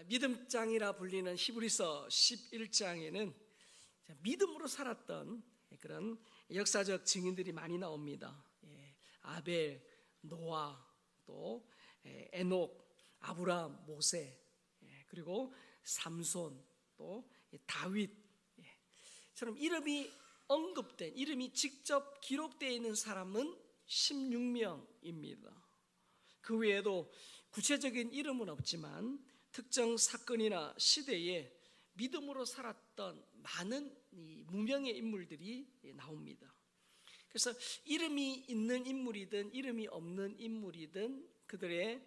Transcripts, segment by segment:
믿음장이라 불리는 히브리서 11장에는 믿음으로 살았던 그런 역사적 증인들이 많이 나옵니다. 아벨, 노아, 또 에녹, 아브라함, 모세, 그리고 삼손, 또 다윗처럼 이름이 언급된, 이름이 직접 기록되어 있는 사람은 16명입니다. 그 외에도 구체적인 이름은 없지만 특정 사건이나 시대에 믿음으로 살았던 많은 무명의 인물들이 나옵니다. 그래서 이름이 있는 인물이든 이름이 없는 인물이든 그들의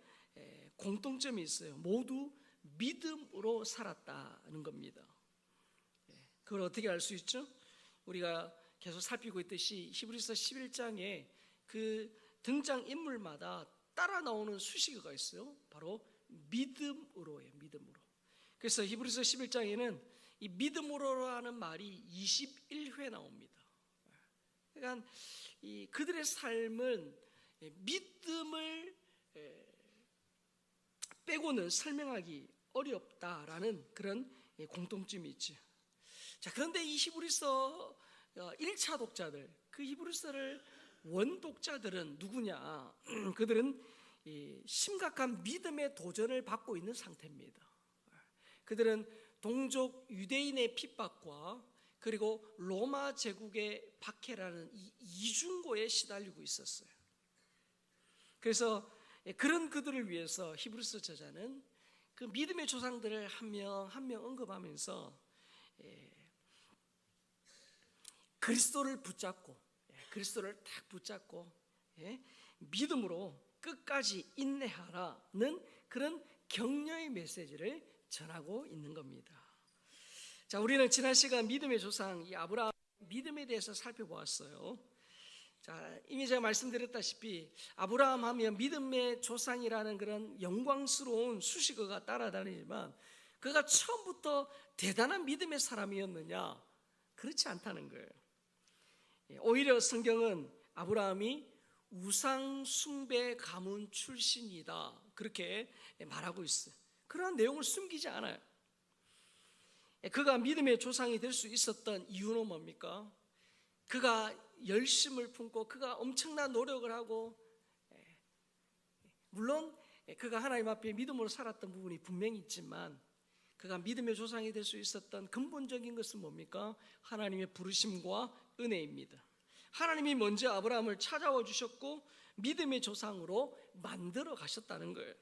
공통점이 있어요. 모두 믿음으로 살았다는 겁니다. 그걸 어떻게 알 수 있죠? 우리가 계속 살피고 있듯이 히브리서 11장에 그 등장인물마다 따라 나오는 수식어가 있어요. 바로 믿음으로예요. 믿음으로. 그래서 히브리서 11장에는 이 믿음으로라는 말이 21회 나옵니다. 그러니까 그들의 삶은 믿음을 빼고는 설명하기 어렵다라는 그런 공통점이 있죠. 자, 그런데 이 히브리서 1차 독자들, 그 히브리서를 원독자들은 누구냐? 그들은 심각한 믿음의 도전을 받고 있는 상태입니다. 그들은 동족 유대인의 핍박과 그리고 로마 제국의 박해라는 이 이중고에 시달리고 있었어요. 그래서 그런 그들을 위해서 히브리서 저자는 그 믿음의 조상들을 한 명 한 명 언급하면서 그리스도를 붙잡고, 그리스도를 딱 붙잡고 믿음으로 끝까지 인내하라는 그런 격려의 메시지를 전하고 있는 겁니다. 자, 우리는 지난 시간 믿음의 조상 이 아브라함 믿음에 대해서 살펴보았어요. 자, 이미 제가 말씀드렸다시피 아브라함 하면 믿음의 조상이라는 그런 영광스러운 수식어가 따라다니지만 그가 처음부터 대단한 믿음의 사람이었느냐? 그렇지 않다는 거예요. 오히려 성경은 아브라함이 우상 숭배 가문 출신이다 그렇게 말하고 있어요. 그러한 내용을 숨기지 않아요. 그가 믿음의 조상이 될 수 있었던 이유는 뭡니까? 그가 열심을 품고 그가 엄청난 노력을 하고, 물론 그가 하나님 앞에 믿음으로 살았던 부분이 분명히 있지만 그가 믿음의 조상이 될 수 있었던 근본적인 것은 뭡니까? 하나님의 부르심과 은혜입니다. 하나님이 먼저 아브라함을 찾아와 주셨고 믿음의 조상으로 만들어 가셨다는 거예요.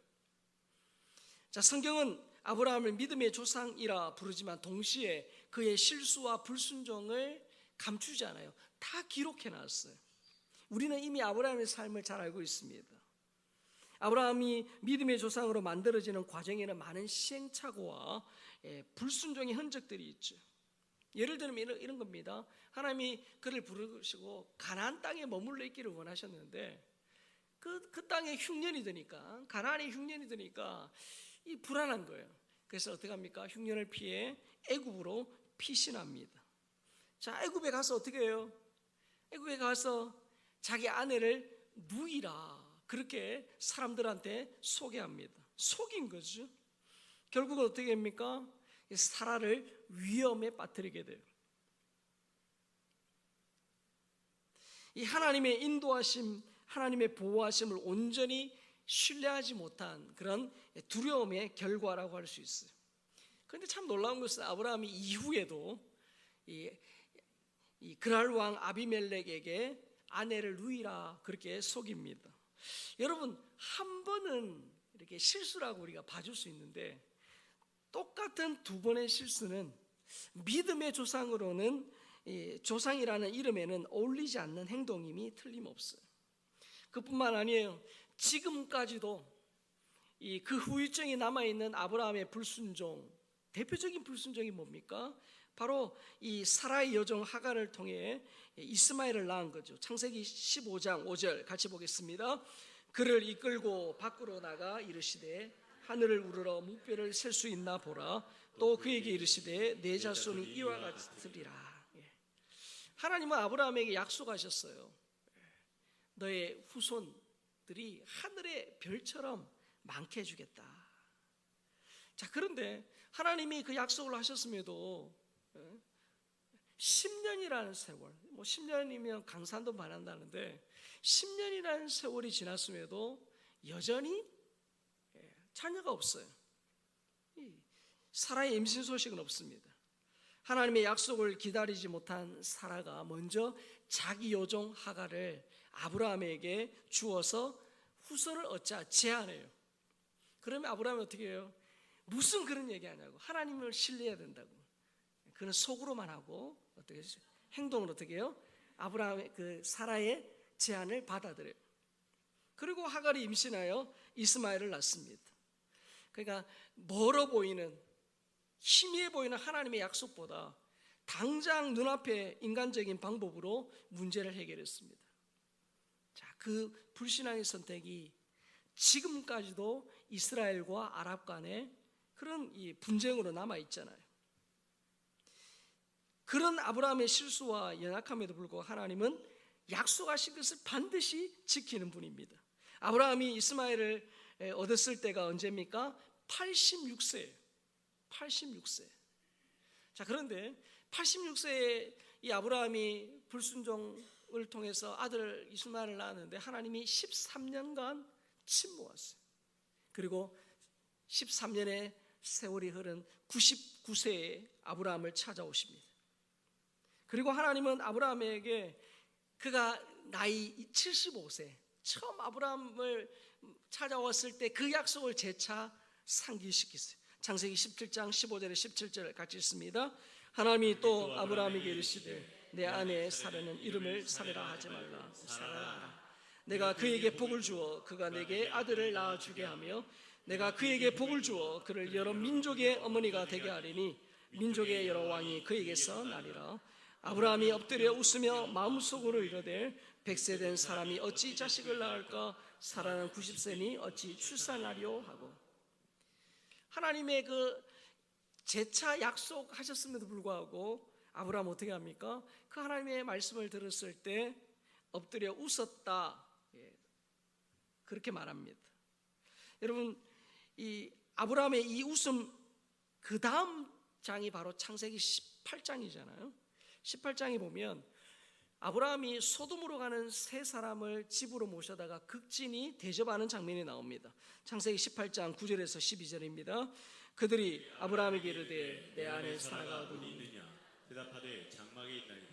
자, 성경은 아브라함을 믿음의 조상이라 부르지만 동시에 그의 실수와 불순종을 감추지 않아요. 다 기록해 놨어요. 우리는 이미 아브라함의 삶을 잘 알고 있습니다. 아브라함이 믿음의 조상으로 만들어지는 과정에는 많은 시행착오와 불순종의 흔적들이 있죠. 예를 들면 이런 겁니다. 하나님이 그를 부르시고 가나안 땅에 머물러 있기를 원하셨는데 그 땅에 흉년이 드니까, 가나안에 흉년이 드니까 이 불안한 거예요. 그래서 어떻게 합니까? 흉년을 피해 애굽으로 피신합니다. 자, 애굽에 가서 어떻게 해요? 애굽에 가서 자기 아내를 누이라 그렇게 사람들한테 소개합니다. 속인 거죠. 결국은 어떻게 합니까? 사라를 위험에 빠뜨리게 돼요. 이 하나님의 인도하심, 하나님의 보호하심을 온전히 신뢰하지 못한 그런 두려움의 결과라고 할 수 있어요. 그런데 참 놀라운 것은 아브라함이 이후에도 이 그랄 왕 아비멜렉에게 아내를 누이라 그렇게 속입니다. 여러분, 한 번은 이렇게 실수라고 우리가 봐줄 수 있는데 똑같은 두 번의 실수는 믿음의 조상으로는 조상이라는 이름에는 어울리지 않는 행동임이 틀림없어요. 그뿐만 아니에요. 지금까지도 그 후유증이 남아있는 아브라함의 불순종, 대표적인 불순종이 뭡니까? 바로 이 사라의 여종 하갈을 통해 이스마엘을 낳은 거죠. 창세기 15장 5절 같이 보겠습니다. 그를 이끌고 밖으로 나가 이르시되 하늘을 우러러 묵배를 셀 수 있나 보라. 또 그에게 이르시되 내 자손이 이와 같으리라. 하나님은 아브라함에게 약속하셨어요. 너의 후손들이 하늘의 별처럼 많게 해주겠다. 자, 그런데 하나님이 그 약속을 하셨음에도 10년이라는 세월, 뭐 10년이면 강산도 반한다는데 10년이라는 세월이 지났음에도 여전히 자녀가 없어요. 사라의 임신 소식은 없습니다. 하나님의 약속을 기다리지 못한 사라가 먼저 자기 요종 하갈을 아브라함에게 주어서 후손을 얻자 제안해요. 그러면 아브라함이 어떻게 해요? 무슨 그런 얘기하냐고. 하나님을 신뢰해야 된다고. 그는 속으로만 하고 어떻게 행동을 어떻게 해요? 아브라함의 그 사라의 제안을 받아들여요. 그리고 하갈이 임신하여 이스마엘을 낳습니다. 그러니까 멀어 보이는, 희미해 보이는 하나님의 약속보다 당장 눈앞에 인간적인 방법으로 문제를 해결했습니다. 자, 그 불신앙의 선택이 지금까지도 이스라엘과 아랍 간의 그런 이 분쟁으로 남아 있잖아요. 그런 아브라함의 실수와 연약함에도 불구하고 하나님은 약속하신 것을 반드시 지키는 분입니다. 아브라함이 이스마엘을 얻었을 때가 언제입니까? 86세예요. 86세. 자, 그런데 86세에 이 아브라함이 불순종을 통해서 아들 이스마엘을 낳았는데 하나님이 13년간 침묵했어요. 그리고 13년의 세월이 흐른 99세에 아브라함을 찾아오십니다. 그리고 하나님은 아브라함에게 그가 나이 75세 처음 아브라함을 찾아왔을 때 그 약속을 재차 상기시켰어요. 창세기 17장 15절에 17절을 같이 읽습니다. 하나님이 또 아브라함에게 이르시되 내 아내 사라는 이름을 사라라 하지 말라, 사라라 하라. 내가 그에게 복을 주어 그가 내게 아들을 낳아주게 하며 내가 그에게 복을 주어 그를 여러 민족의 어머니가 되게 하리니 민족의 여러 왕이 그에게서 나리라. 아브라함이 엎드려 웃으며 마음속으로 이르되 100세 된 사람이 어찌 자식을 낳을까? 사라는 90세니 어찌 출산하리요 하고. 하나님의 그 재차 약속하셨음에도 불구하고 아브라함 어떻게 합니까? 그 하나님의 말씀을 들었을 때 엎드려 웃었다, 그렇게 말합니다. 여러분, 이 아브라함의 이 웃음, 그 다음 장이 바로 창세기 18장이잖아요 18장에 보면 아브라함이 소돔으로 가는 세 사람을 집으로 모셔다가 극진히 대접하는 장면이 나옵니다. 창세기 18장 9절에서 12절입니다. 그들이 아브라함에게 이르되 내 아내 사라가 어디 있느냐? 대답하되 장막에 있나이다.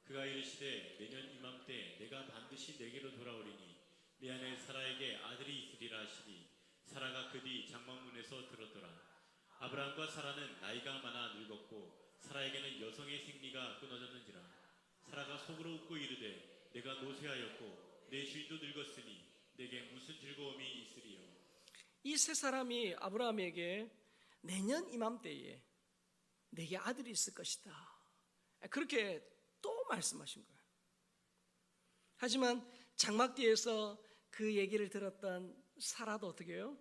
그가 이르시되 내년 이맘때 내가 반드시 내게로 돌아오리니 내 아내 사라에게 아들이 있으리라 하시니 사라가 그 뒤 장막문에서 들었더라. 아브라함과 사라는 나이가 많아 늙었고 사라에게는 여성의 생리가 끊어졌는지라. 사라가 속으로 웃고 이르되 내가 노쇠하였고 내 주인도 늙었으니 내게 무슨 즐거움이 있으리요. 이 세 사람이 아브라함에게 내년 이맘때에 내게 아들이 있을 것이다, 그렇게 또 말씀하신 거예요. 하지만 장막 뒤에서 그 얘기를 들었던 사라도 어떻게 해요?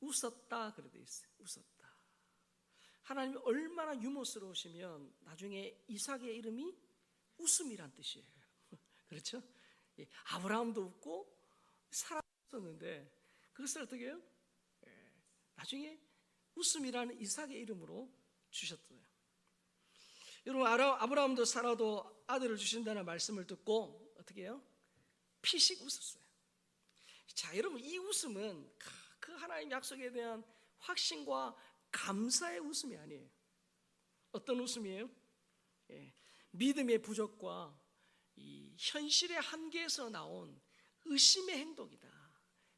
웃었다 그래 돼 있어요. 웃었다. 하나님이 얼마나 유머스러우시면 나중에 이삭의 이름이 웃음이란 뜻이에요. 그렇죠? 아브라함도 웃고 사라도 웃었는데 그것을 어떻게 해요? 나중에 웃음이라는 이삭의 이름으로 주셨어요. 여러분, 아브라함도 사라도 아들을 주신다는 말씀을 듣고 어떻게 해요? 피식 웃었어요. 자, 여러분, 이 웃음은 그 하나님 약속에 대한 확신과 감사의 웃음이 아니에요. 어떤 웃음이에요? 믿음의 부족과 이 현실의 한계에서 나온 의심의 행동이다.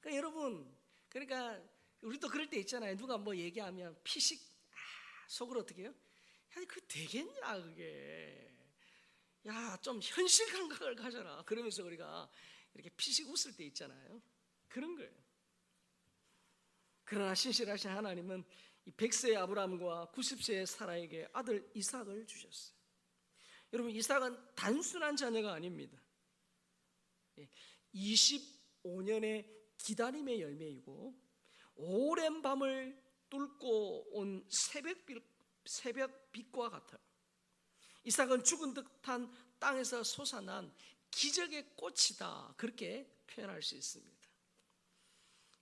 그러니까 여러분, 그러니까 우리도 그럴 때 있잖아요. 누가 뭐 얘기하면 피식, 속으로 어떻게 해요? 야, 그 되겠냐 그게. 야, 좀 현실 감각을 가져라. 그러면서 우리가 이렇게 피식 웃을 때 있잖아요. 그런 거예요. 그러나 신실하신 하나님은 이 100세의 아브라함과 90세의 사라에게 아들 이삭을 주셨어요. 여러분, 이삭은 단순한 자녀가 아닙니다. 25년의 기다림의 열매이고 오랜 밤을 뚫고 온 새벽빛과 같아요. 이삭은 죽은 듯한 땅에서 솟아난 기적의 꽃이다, 그렇게 표현할 수 있습니다.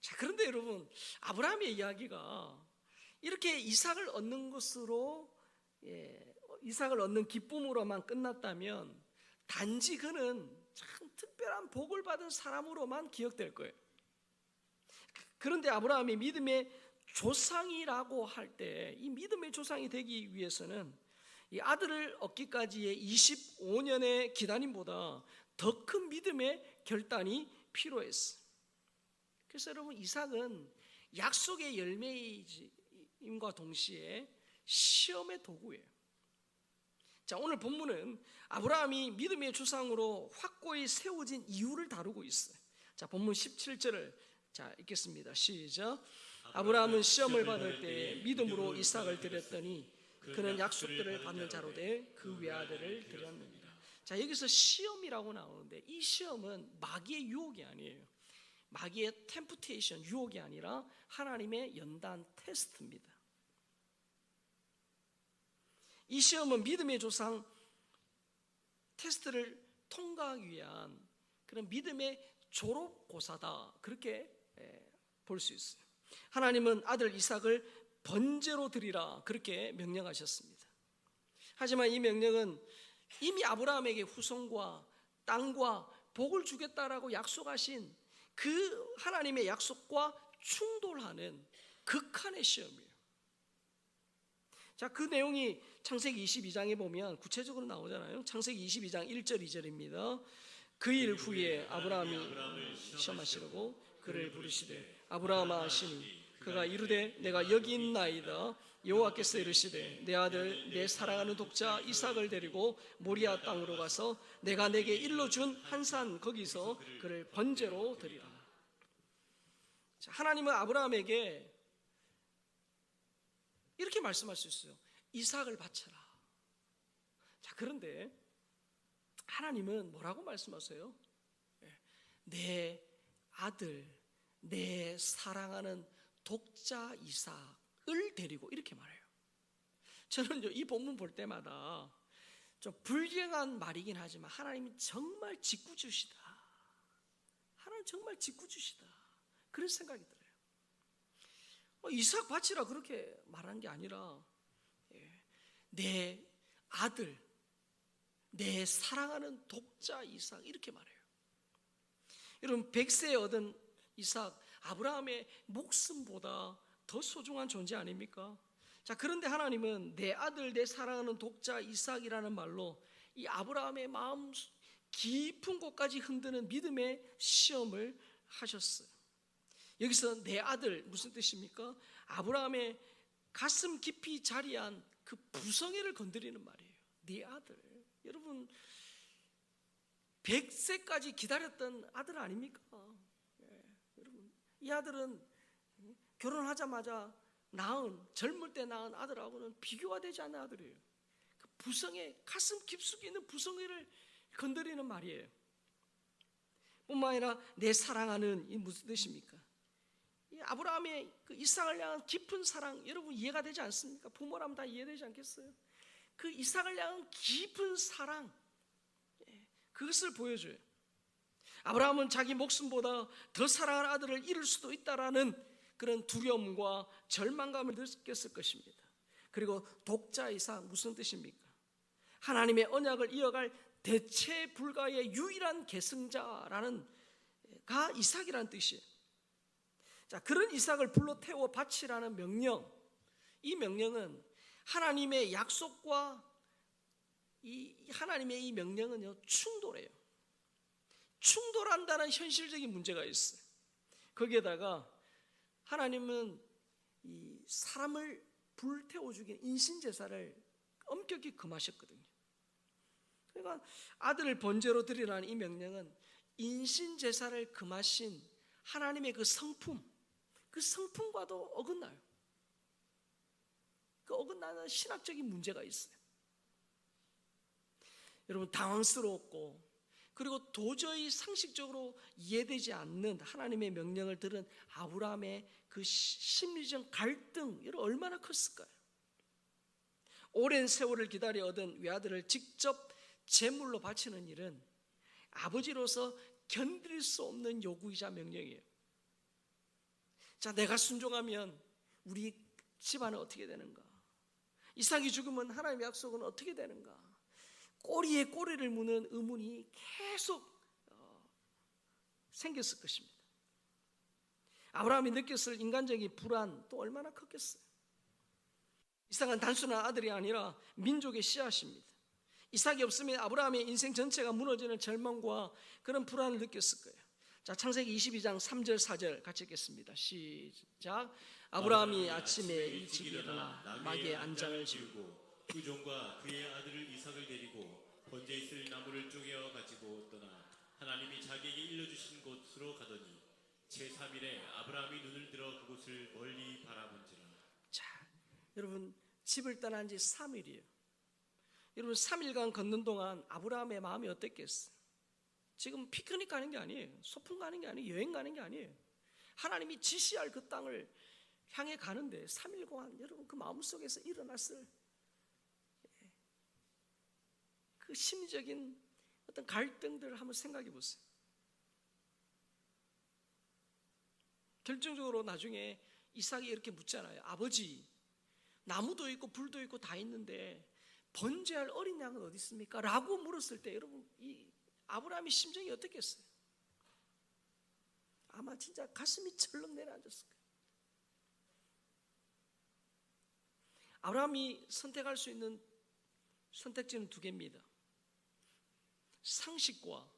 자, 그런데 여러분, 아브라함의 이야기가 이렇게 이삭을 얻는 것으로 이삭을 얻는 기쁨으로만 끝났다면 단지 그는 참 특별한 복을 받은 사람으로만 기억될 거예요. 그런데 아브라함이 믿음의 조상이라고 할 때 이 믿음의 조상이 되기 위해서는 이 아들을 얻기까지의 25년의 기다림보다 더 큰 믿음의 결단이 필요했어요. 그래서 여러분, 이삭은 약속의 열매임과 동시에 시험의 도구예요. 자, 오늘 본문은 아브라함이 믿음의 조상으로 확고히 세워진 이유를 다루고 있어요. 자, 본문 17절을 읽겠습니다. 시작. 아브라함은 시험을 받을 때 믿음으로 이삭을 드렸더니 그는 약속들을 받는 자로 돼 그 외아들을 드렸느니라. 자, 여기서 시험이라고 나오는데 이 시험은 마귀의 유혹이 아니에요. 마귀의 템프테이션, 유혹이 아니라 하나님의 연단 테스트입니다. 이 시험은 믿음의 조상 테스트를 통과하기 위한 그런 믿음의 졸업고사다, 그렇게 볼 수 있어요. 하나님은 아들 이삭을 번제로 드리라, 그렇게 명령하셨습니다. 하지만 이 명령은 이미 아브라함에게 후손과 땅과 복을 주겠다라고 약속하신 그 하나님의 약속과 충돌하는 극한의 시험이에요. 자, 그 내용이 창세기 22장에 보면 구체적으로 나오잖아요. 창세기 22장 1절 2절입니다. 그 일 후에 아브라함이 시험하시려고 그를 부르시되 아브라함아 하시니 그가 이르되 내가 여기 있나이다. 여호와께서 이르시되 내 아들 내 사랑하는 독자 이삭을 데리고 모리아 땅으로 가서 내가 내게 일러준 한 산 거기서 그를 번제로 드리라. 자, 하나님은 아브라함에게 이렇게 말씀할 수 있어요. 이삭을 바쳐라. 자, 그런데 하나님은 뭐라고 말씀하세요? 내 아들, 내 사랑하는 독자 이삭을 데리고, 이렇게 말해요. 저는 이 본문 볼 때마다 좀 불경한 말이긴 하지만 하나님이 정말 짓궂으시다. 하나님 정말 짓궂으시다. 그런 생각이 들어요. 이삭 바치라 그렇게 말한 게 아니라 내 아들, 내 사랑하는 독자 이삭, 이렇게 말해요. 여러분, 100세에 얻은 이삭, 아브라함의 목숨보다 더 소중한 존재 아닙니까? 자, 그런데 하나님은 내 아들, 내 사랑하는 독자 이삭이라는 말로 이 아브라함의 마음 깊은 곳까지 흔드는 믿음의 시험을 하셨어요. 여기서 내 아들, 무슨 뜻입니까? 아브라함의 가슴 깊이 자리한 그 부성애를 건드리는 말이에요. 네 아들. 여러분, 100세까지 기다렸던 아들 아닙니까? 여러분, 이 아들은 결혼하자마자 젊을 때 낳은 아들하고는 비교가 되지 않는 아들이에요. 그 부성애, 가슴 깊숙이 있는 부성애를 건드리는 말이에요. 뿐만 아니라 내 사랑하는, 이 무슨 뜻입니까? 이 아브라함의 그 이삭을 향한 깊은 사랑, 여러분 이해가 되지 않습니까? 부모라면 다 이해되지 않겠어요? 그 이삭을 향한 깊은 사랑, 그것을 보여줘요. 아브라함은 자기 목숨보다 더 사랑하는 아들을 잃을 수도 있다라는 그런 두려움과 절망감을 느꼈을 것입니다. 그리고 독자 이삭, 무슨 뜻입니까? 하나님의 언약을 이어갈 대체 불가의 유일한 계승자라는 가 이삭이라는 뜻이에요. 자, 그런 이삭을 불러 태워 바치라는 명령, 이 명령은 하나님의 약속과 하나님의 이 명령은요, 충돌해요. 충돌한다는 현실적인 문제가 있어요. 거기에다가 하나님은 이 사람을 불태워 죽인 인신제사를 엄격히 금하셨거든요. 그러니까 아들을 번제로 드리라는 이 명령은 인신제사를 금하신 하나님의 그 성품, 그 성품과도 어긋나요. 그 어긋나는 신학적인 문제가 있어요. 여러분, 당황스러웠고 그리고 도저히 상식적으로 이해되지 않는 하나님의 명령을 들은 아브라함의 그 심리적 갈등, 여러분 얼마나 컸을까요? 오랜 세월을 기다려 얻은 외아들을 직접 제물로 바치는 일은 아버지로서 견딜 수 없는 요구이자 명령이에요. 자, 내가 순종하면 우리 집안은 어떻게 되는가? 이삭이 죽으면 하나님의 약속은 어떻게 되는가? 꼬리에 꼬리를 무는 의문이 계속 생겼을 것입니다. 아브라함이 느꼈을 인간적인 불안 또 얼마나 컸겠어요. 이삭은 단순한 아들이 아니라 민족의 씨앗입니다. 이삭이 없으면 아브라함의 인생 전체가 무너지는 절망과 그런 불안을 느꼈을 거예요. 자, 창세기 22장 3절 4절 같이 읽겠습니다. 시작. 아브라함이 아침에 일찍 일어나 마기의 안장을 지우고 그 종과 그의 아들을 이삭을 데리고 번제 있을 나무를 쪼개어 가지고 떠나 하나님이 자기에게 일러주신 곳으로 가더니 제3일에 아브라함이 눈을 들어 그곳을 멀리 바라본지라. 자, 여러분 집을 떠난 지 3일이에요. 여러분 3일간 걷는 동안 아브라함의 마음이 어땠겠어요? 지금 피크닉 가는 게 아니에요. 소풍 가는 게 아니에요. 여행 가는 게 아니에요. 하나님이 지시할 그 땅을 향해 가는데 3일 동안 여러분 그 마음속에서 일어났을 그 심리적인 어떤 갈등들을 한번 생각해 보세요. 결정적으로 나중에 이삭이 이렇게 묻잖아요. 아버지, 나무도 있고 불도 있고 다 있는데 번제할 어린 양은 어디 있습니까? 라고 물었을 때 여러분 이 아브라함의 심정이 어떻겠어요? 아마 진짜 가슴이 철렁 내려앉았을 거예요. 아브라함이 선택할 수 있는 선택지는 두 개입니다. 상식과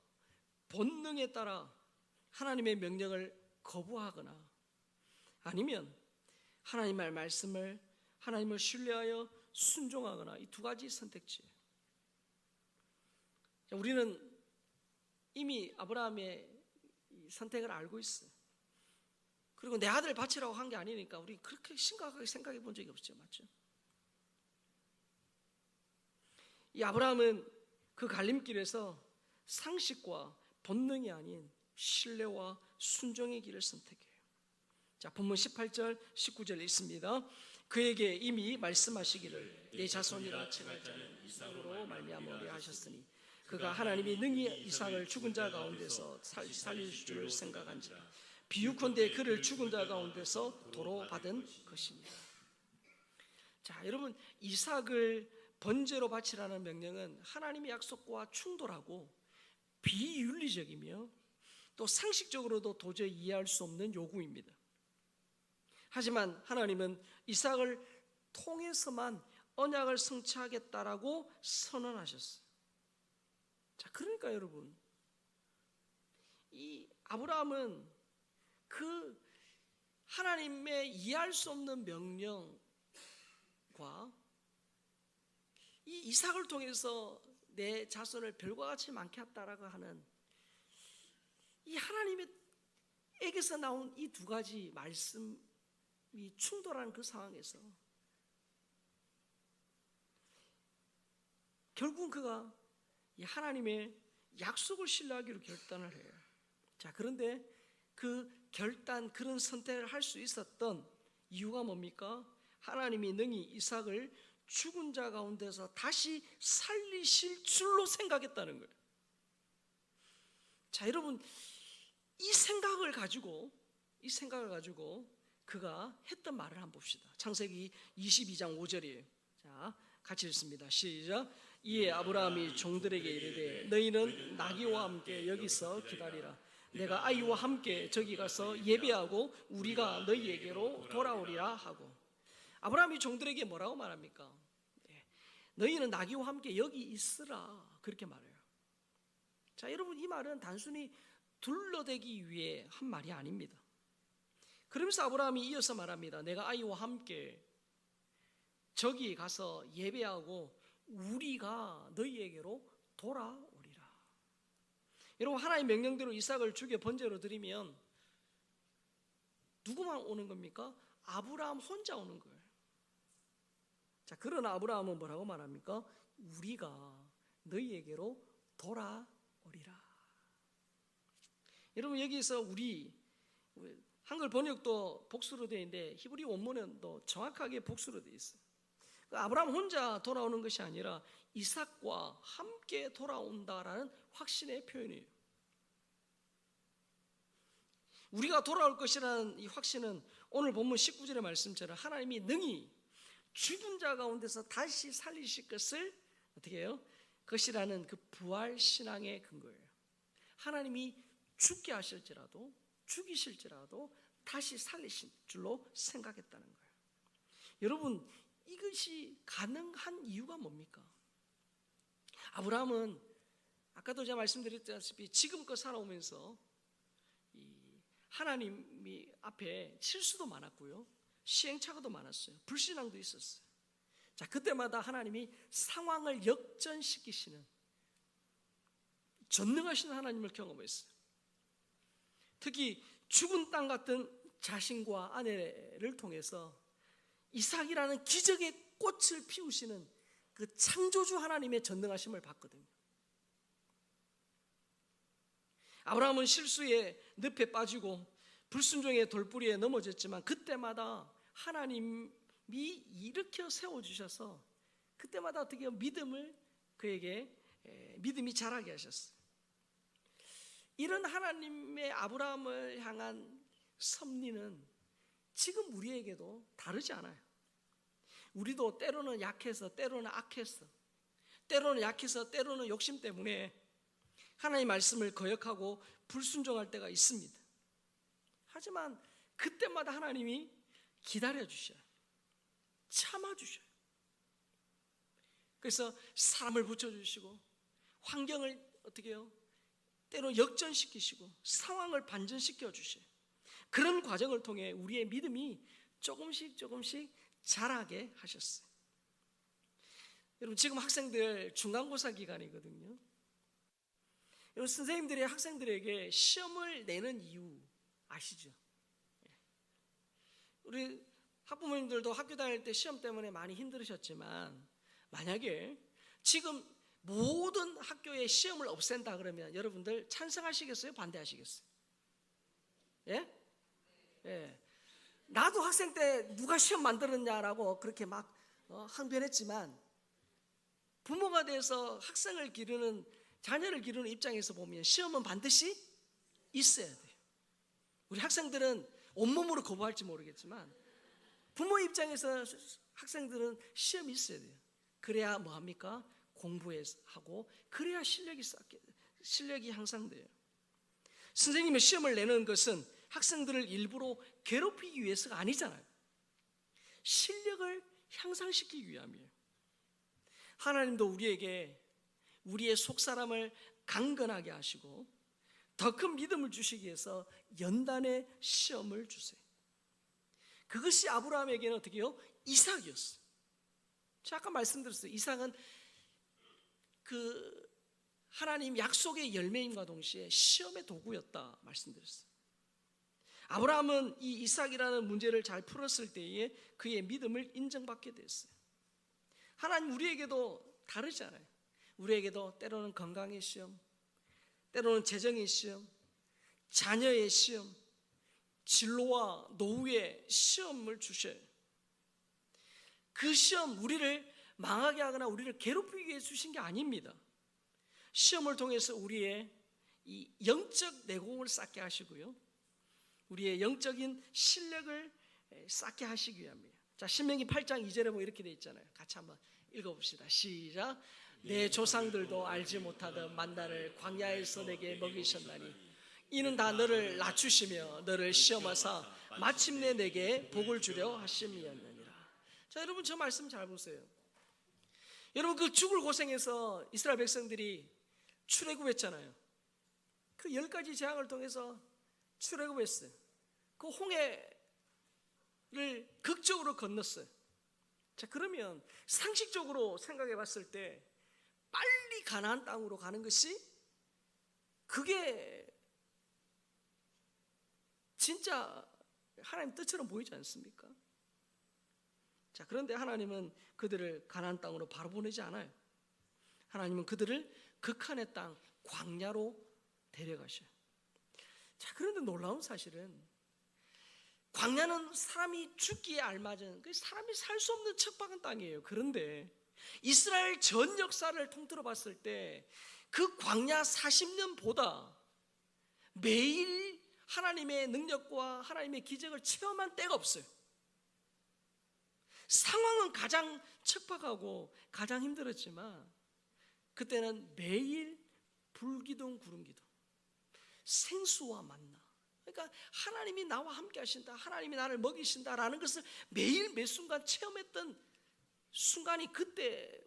본능에 따라 하나님의 명령을 거부하거나 아니면 하나님의 말씀을 하나님을 신뢰하여 순종하거나 이 두 가지 선택지예요. 우리는 이미 아브라함의 선택을 알고 있어요. 그리고 내 아들 바치라고 한 게 아니니까 우리 그렇게 심각하게 생각해 본 적이 없죠. 맞죠? 이 아브라함은 그 갈림길에서 상식과 본능이 아닌 신뢰와 순종의 길을 선택해요. 자, 본문 18절 19절 있습니다. 그에게 이미 말씀하시기를 내 자손이라 칭할 자는 이삭으로 말미암으리라 하셨으니 그가 하나님이 능히 이삭을 죽은 자 가운데서 살릴 줄을 생각한지라 비유컨대 그를 죽은 자 가운데서 도로 받은 것입니다. 자, 여러분 이삭을 번제로 바치라는 명령은 하나님의 약속과 충돌하고 비윤리적이며 또 상식적으로도 도저히 이해할 수 없는 요구입니다. 하지만 하나님은 이삭을 통해서만 언약을 성취하겠다라고 선언하셨어요. 자, 그러니까 여러분 이 아브라함은 그 하나님의 이해할 수 없는 명령과 이 이삭을 통해서 내 자손을 별과 같이 많게 했다라고 하는 이 하나님에게서 나온 이 두 가지 말씀이 충돌하는 그 상황에서 결국 그가 이 하나님의 약속을 신뢰하기로 결단을 해요. 자, 그런데 그 결단, 그런 선택을 할 수 있었던 이유가 뭡니까? 하나님이 능히 이삭을 죽은 자 가운데서 다시 살리실 줄로 생각했다는 거예요. 자, 여러분 이 생각을 가지고 그가 했던 말을 한번 봅시다. 창세기 22장 5절이에요. 자, 같이 읽습니다. 시작. 이에 아브라함이 종들에게 이르되 너희는 나귀와 함께 여기서 기다리라. 내가 아이와 함께 저기 가서 예배하고 우리가 너희에게로 돌아오리라 하고. 아브라함이 종들에게 뭐라고 말합니까? 너희는 나귀와 함께 여기 있으라 그렇게 말해요. 자, 여러분 이 말은 단순히 둘러대기 위해 한 말이 아닙니다. 그러면서 아브라함이 이어서 말합니다. 내가 아이와 함께 저기 가서 예배하고 우리가 너희에게로 돌아오리라. 여러분 하나님의 명령대로 이삭을 죽여 번제로 드리면 누구만 오는 겁니까? 아브라함 혼자 오는 거예요. 자, 그러나 아브라함은 뭐라고 말합니까? 우리가 너희에게로 돌아오리라. 여러분 여기서 우리 한글 번역도 복수로 되어 있는데 히브리 원문은 또 정확하게 복수로 되어 있어요. 아브라함 혼자 돌아오는 것이 아니라 이삭과 함께 돌아온다라는 확신의 표현이에요. 우리가 돌아올 것이라는 이 확신은 오늘 본문 19절의 말씀처럼 하나님이 능히 죽은 자 가운데서 다시 살리실 것을 어떻게 해요? 것이라는 그 부활 신앙의 근거예요. 하나님이 죽게 하실지라도 죽이실지라도 다시 살리실 줄로 생각했다는 거예요. 여러분, 이것이 가능한 이유가 뭡니까? 아브라함은 아까도 제가 말씀드렸다시피 지금껏 살아오면서 하나님이 앞에 실수도 많았고요, 시행착오도 많았어요, 불신앙도 있었어요. 자, 그때마다 하나님이 상황을 역전시키시는 전능하신 하나님을 경험했어요. 특히 죽은 땅 같은 자신과 아내를 통해서 이삭이라는 기적의 꽃을 피우시는 그 창조주 하나님의 전능하심을 봤거든요. 아브라함은 실수의 늪에 빠지고 불순종의 돌부리에 넘어졌지만 그때마다 하나님이 일으켜 세워주셔서 그때마다 어떻게 믿음을 그에게 믿음이 자라게 하셨어요. 이런 하나님의 아브라함을 향한 섭리는 지금 우리에게도 다르지 않아요. 우리도 때로는 약해서, 때로는 악해서, 때로는 약해서, 때로는 욕심 때문에 하나님의 말씀을 거역하고 불순종할 때가 있습니다. 하지만 그때마다 하나님이 기다려주셔요. 참아주셔요. 그래서 사람을 붙여주시고 환경을 어떻게 해요? 때로 역전시키시고 상황을 반전시켜 주셔요. 그런 과정을 통해 우리의 믿음이 조금씩 자라게 하셨어요. 여러분, 지금 학생들 중간고사 기간이거든요. 여러분, 선생님들이 학생들에게 시험을 내는 이유 아시죠? 우리 학부모님들도 학교 다닐 때 시험 때문에 많이 힘들으셨지만 만약에 지금 모든 학교에 시험을 없앤다 그러면 여러분들 찬성하시겠어요? 반대하시겠어요? 예? 예. 나도 학생 때 누가 시험 만들었냐라고 그렇게 막 항변했지만 부모가 돼서 학생을 기르는, 자녀를 기르는 입장에서 보면 시험은 반드시 있어야 돼요. 우리 학생들은 온몸으로 거부할지 모르겠지만 부모 입장에서 학생들은 시험이 있어야 돼요. 그래야 뭐합니까? 공부하고 그래야 실력이 향상돼요. 선생님이 시험을 내는 것은 학생들을 일부러 괴롭히기 위해서가 아니잖아요. 실력을 향상시키기 위함이에요. 하나님도 우리에게 우리의 속사람을 강건하게 하시고 더 큰 믿음을 주시기 위해서 연단의 시험을 주세요. 그것이 아브라함에게는 어떻게 해요? 이삭이었어요. 제가 아까 말씀드렸어요. 이삭은 그 하나님 약속의 열매임과 동시에 시험의 도구였다 말씀드렸어요. 아브라함은 이 이삭이라는 문제를 잘 풀었을 때에 그의 믿음을 인정받게 됐어요. 하나님 우리에게도 다르잖아요. 우리에게도 때로는 건강의 시험, 때로는 재정의 시험, 자녀의 시험, 진로와 노후의 시험을 주셔요. 그 시험 우리를 망하게 하거나 우리를 괴롭히기 위해 주신 게 아닙니다. 시험을 통해서 우리의 이 영적 내공을 쌓게 하시고요, 우리의 영적인 실력을 쌓게 하시기 위함이에요. 자, 신명기 8장 2절에 보면 이렇게 돼 있잖아요. 같이 한번 읽어봅시다. 시작. 내 조상들도 알지 못하던 만나를 광야에서 내게 먹이셨나니 이는 다 너를 낮추시며 너를 시험하사 마침내 내게 복을 주려 하심이었느니라. 자, 여러분 저 말씀 잘 보세요. 여러분 그 죽을 고생해서 이스라엘 백성들이 출애굽했잖아요. 그 10가지 재앙을 통해서 출애굽했어요. 그 홍해를 극적으로 건넜어요. 자, 그러면 상식적으로 생각해 봤을 때 빨리 가나안 땅으로 가는 것이 그게 진짜 하나님 뜻처럼 보이지 않습니까? 자, 그런데 하나님은 그들을 가나안 땅으로 바로 보내지 않아요. 하나님은 그들을 극한의 땅 광야로 데려가셔요. 자, 그런데 놀라운 사실은 광야는 사람이 죽기에 알맞은, 사람이 살 수 없는 척박한 땅이에요. 그런데 이스라엘 전 역사를 통틀어 봤을 때 그 광야 40년보다 매일 하나님의 능력과 하나님의 기적을 체험한 때가 없어요. 상황은 가장 척박하고 가장 힘들었지만 그때는 매일 불기둥 구름기둥, 생수와 만나, 그러니까 하나님이 나와 함께 하신다, 하나님이 나를 먹이신다라는 것을 매일 매 순간 체험했던 순간이 그때예요.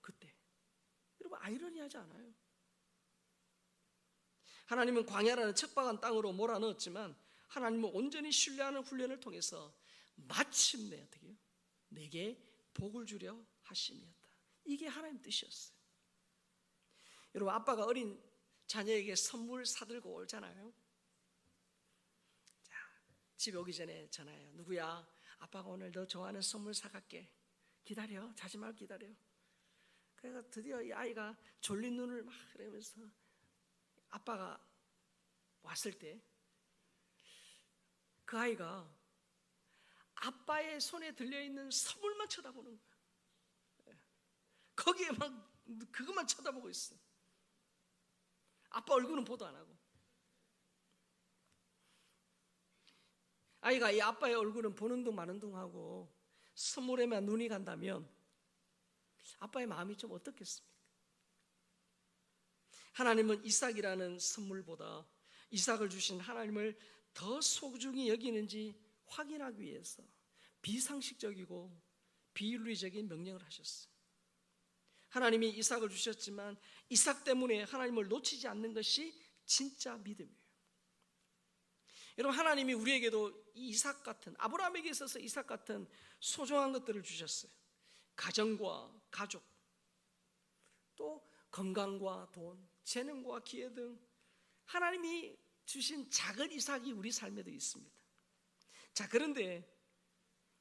그때. 여러분, 아이러니하지 않아요? 하나님은 광야라는 척박한 땅으로 몰아넣었지만 하나님은 온전히 신뢰하는 훈련을 통해서 마침내 어떻게 해요? 내게 복을 주려 하심이었다. 이게 하나님 뜻이었어요. 여러분, 아빠가 어린 자녀에게 선물 사들고 오잖아요. 자, 집에 오기 전에 전화해요. 누구야? 아빠가 오늘 너 좋아하는 선물 사갈게. 기다려. 자지 말고 기다려. 그래서 드디어 이 아이가 졸린 눈을 막 그러면서 아빠가 왔을 때 그 아이가 아빠의 손에 들려있는 선물만 쳐다보는 거야. 거기에 막 그것만 쳐다보고 있어. 아빠 얼굴은 보도 안 하고. 아이가 이 아빠의 얼굴은 보는 둥 마는 둥 하고 선물에만 눈이 간다면 아빠의 마음이 좀 어떻겠습니까? 하나님은 이삭이라는 선물보다 이삭을 주신 하나님을 더 소중히 여기는지 확인하기 위해서 비상식적이고 비윤리적인 명령을 하셨어요. 하나님이 이삭을 주셨지만 이삭 때문에 하나님을 놓치지 않는 것이 진짜 믿음이에요. 여러분, 하나님이 우리에게도 이 이삭 같은, 아브라함에게 있어서 이삭 같은 소중한 것들을 주셨어요. 가정과 가족, 또 건강과 돈, 재능과 기회 등 하나님이 주신 작은 이삭이 우리 삶에도 있습니다. 자, 그런데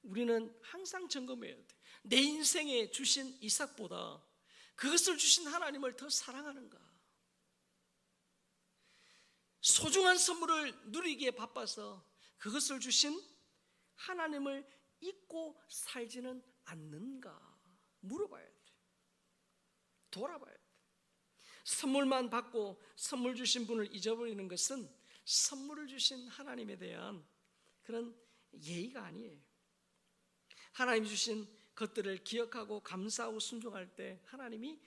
우리는 항상 점검해야 돼. 내 인생에 주신 이삭보다 그것을 주신 하나님을 더 사랑하는가? 소중한 선물을 누리기에 바빠서 그것을 주신 하나님을 잊고 살지는 않는가? 물어봐야 돼. 돌아봐야 돼. 선물만 받고 선물 주신 분을 잊어버리는 것은 선물을 주신 하나님에 대한 그런 예의가 아니에요. 하나님 주신 것들을 기억하고 감사하고 순종할 때 하나님이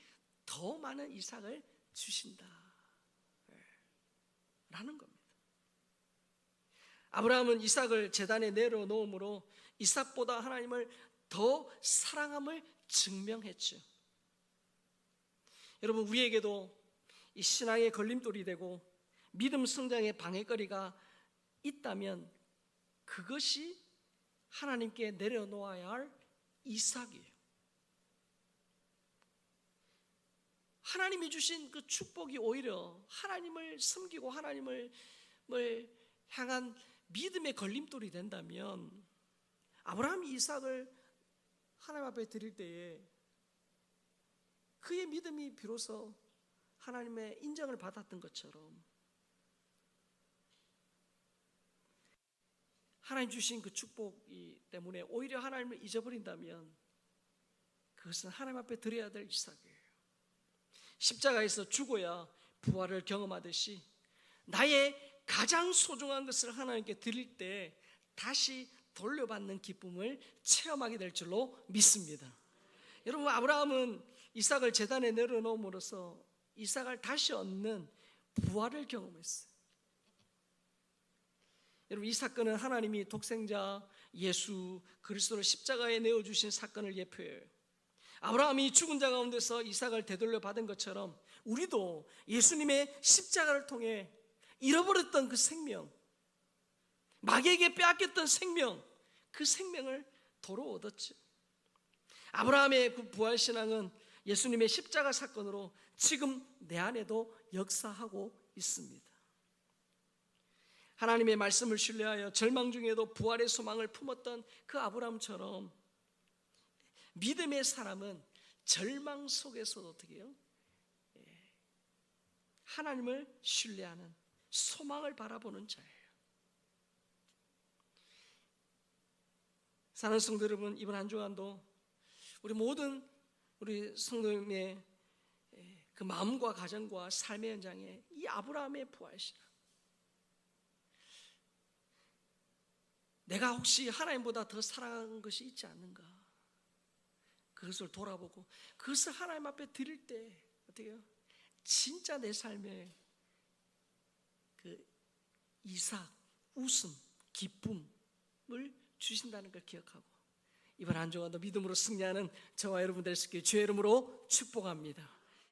더 많은 이삭을 주신다 라는 겁니다. 아브라함은 이삭을 제단에 내려놓음으로 이삭보다 하나님을 더 사랑함을 증명했죠. 여러분, 우리에게도 이 신앙의 걸림돌이 되고 믿음 성장의 방해거리가 있다면 그것이 하나님께 내려놓아야 할 이삭이에요. 하나님이 주신 그 축복이 오히려 하나님을 섬기고 하나님을 향한 믿음의 걸림돌이 된다면 아브라함이 이삭을 하나님 앞에 드릴 때에 그의 믿음이 비로소 하나님의 인정을 받았던 것처럼 하나님 주신 그 축복이 때문에 오히려 하나님을 잊어버린다면 그것은 하나님 앞에 드려야 될 이삭이에요. 십자가에서 죽어야 부활을 경험하듯이 나의 가장 소중한 것을 하나님께 드릴 때 다시 돌려받는 기쁨을 체험하게 될 줄로 믿습니다. 여러분, 아브라함은 이삭을 제단에 내려놓음으로써 이삭을 다시 얻는 부활을 경험했어요. 여러분, 이 사건은 하나님이 독생자 예수 그리스도를 십자가에 내어주신 사건을 예표해요. 아브라함이 죽은 자 가운데서 이삭을 되돌려 받은 것처럼 우리도 예수님의 십자가를 통해 잃어버렸던 그 생명, 마귀에게 빼앗겼던 생명, 그 생명을 도로 얻었죠. 아브라함의 그 부활신앙은 예수님의 십자가 사건으로 지금 내 안에도 역사하고 있습니다. 하나님의 말씀을 신뢰하여 절망 중에도 부활의 소망을 품었던 그 아브라함처럼 믿음의 사람은 절망 속에서도 어떻게 해요? 하나님을 신뢰하는 소망을 바라보는 자예요. 사랑하는 성도 여러분, 이번 한 주간도 우리 모든 우리 성도님의 그 마음과 가정과 삶의 현장에 이 아브라함의 부활신앙, 내가 혹시 하나님보다 더 사랑한 것이 있지 않는가? 그것을 돌아보고 그것을 하나님 앞에 드릴 때 어떻게 해요? 진짜 내 삶에 그 이삭, 웃음, 기쁨을 주신다는 걸 기억하고 이번 한 주간도 믿음으로 승리하는 저와 여러분 될 수 있게 주의 이름으로 축복합니다.